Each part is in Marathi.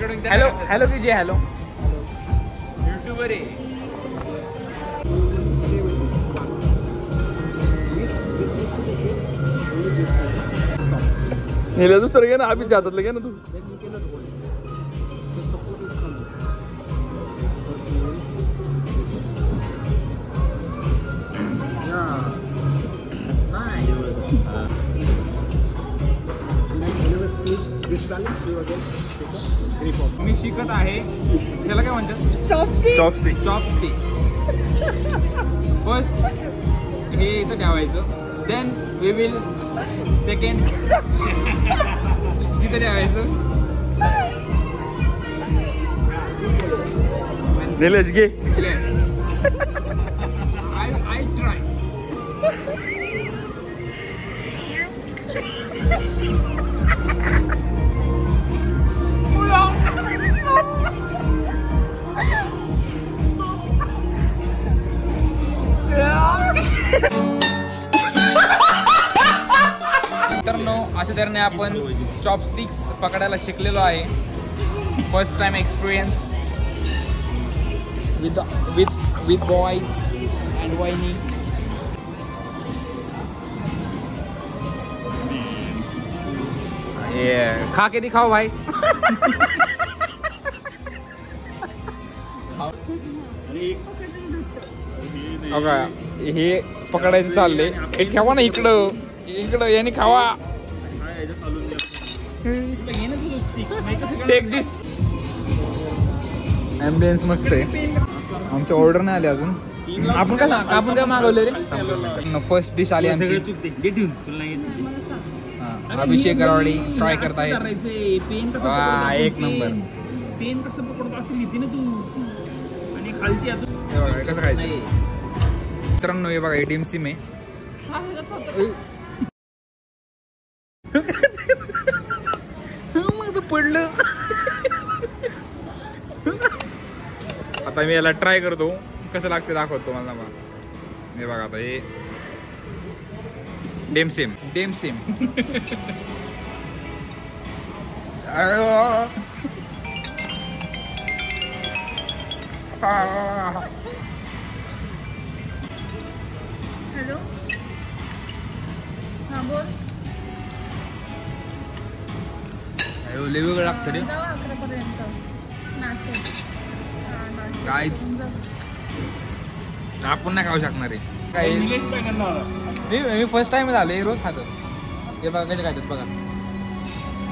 हॅलो हॅलो कीजिए. हॅलो यूट्यूबर आहे. नेला दुसरं घे ना. आम्ही जातात घे ना तू. मी शिकत आहे. त्याला काय म्हणतात? चॉपस्टिक. चॉपस्टिक. चॉपस्टिक. फर्स्ट हे इथं ठेवायचं. देन वी विल सेकंड इथं ठेवायचं. निलेश घे. I try. मित्रांनो, अशा तऱ्हेने आपण चॉपस्टिक्स पकडायला शिकलेलो आहे. First time experience with boys and whinny. खा के दिखाओ भाई. हे पकडायचं चाललंय. हे ठेवा ना इकडं. इकडं याने खावा. टेक दिस. ॲम्बियन्स मस्त आहे. आमच्या ऑर्डर नाही आले अजून. आपण काय मागवले रे? फर्स्ट डिश आली आमची. अभिषेक गरावडी ट्राय करताय. एक नंबर. पेन कसं पकडतो असं लिहिते ना तू. आणि खालची कसं खायचं मित्रांनो? हे बघा डिमसिम आहे. माझं पडलं. आता मी याला ट्राय करतो कसं लागते दाखवतो मला. हे बघा आता हे डेमसेम. डेमसेम. हॅलो. हां बोल. लय वेगळं लागतं रे. 11 पर्यंत नाश्ता. काहीच आपण नाही खाऊ शकणार आहे. मी फर्स्ट टाइम झाले. रोज खातो. हे बघा कसे खातात बघा.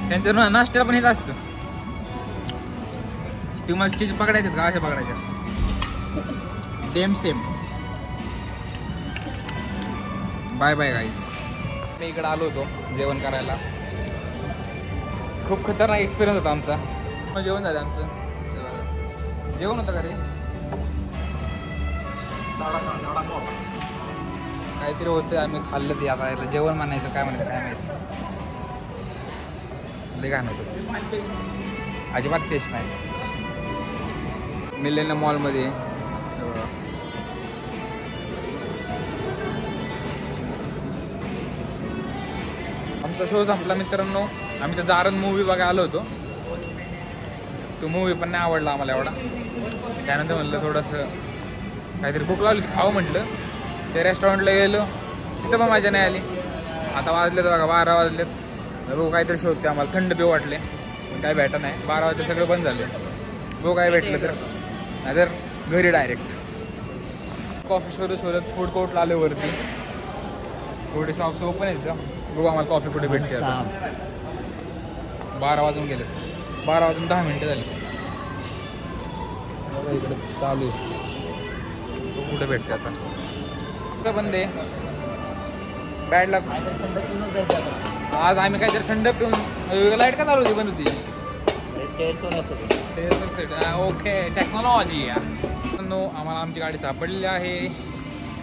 त्यांच्या नाश्त्याला पण हेच असतं. तुम्हाला स्टिच पकडायच्यात का? अशा पकडायच्या. Damn same. Bye bye guys. मी इकडे आलो होतो जेवण करायला. खूप खतरनाक एक्सपिरियन्स होता आमचा. जेवण झालं आमचं. जेवण होतं का रे? काहीतरी होतं. आम्ही खाल्लं ते. आता जेवण म्हणायचं काय म्हणायचं काय माहिती. लय घाण होतं. अजिबात टेस्ट नाही. मिलेनियम मॉलमध्ये आमचा शो संपला मित्रांनो. आम्ही तर जारण मूवी बघायला आलो होतो. तो मूवी पण नाही आवडला आम्हाला एवढा. त्यानंतर म्हटलं थोडंसं काहीतरी भूक लागली खावं म्हटलं. त्या रेस्टॉरंटला गेलो. तिथं पण मजा नाही आली. आता वाजलेत बघा 12 वाजलेत. बघू काहीतरी शोधते. आम्हाला थंड पिऊ वाटले पण काय भेटत नाही. 12 वाजता सगळं बंद झाले. बघू काय भेटलं तर. नाहीतर घरी डायरेक्ट. कॉफी शोधत फूड कोर्टला आलो वरती. थोडे शॉप्स ओपन आहेत का बघू आम्हाला कॉफी कुठे भेटते. 12 वाजून गेले. 12 वाजून 10 मिनिटं झाली. इकडे चालू आहे. कुठे भेटते आता. कुठं बंद आहे. बॅड लक. आज आम्ही काहीतरी थंड पिऊन. लाईट का चालू होती? बंद होती. Okay technology. आम्हाला आमची गाडी सापडलेली आहे.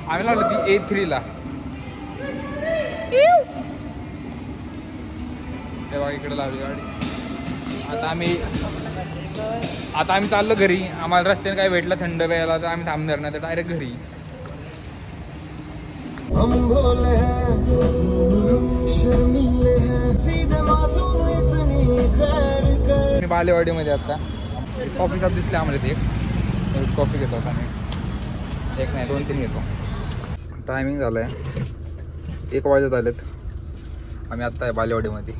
आम्ही लावली होती A3ला. तेव्हा इकडे लावली गाडी. आता आम्ही चाललो घरी. आम्हाला रस्त्याने काय भेटलं थंड प्यायला तर आम्ही थांबणार नाही तर डायरेक्ट घरी. बालेवाडीमध्ये आता कॉफी शॉप दिसले आम्हाला ते एक कॉफी घेतो आता आम्ही. एक नाही 2-3 घेतो. टायमिंग झालं आहे 1 वाजत आलेत. आम्ही आत्ता आहे बालेवाडीमध्ये.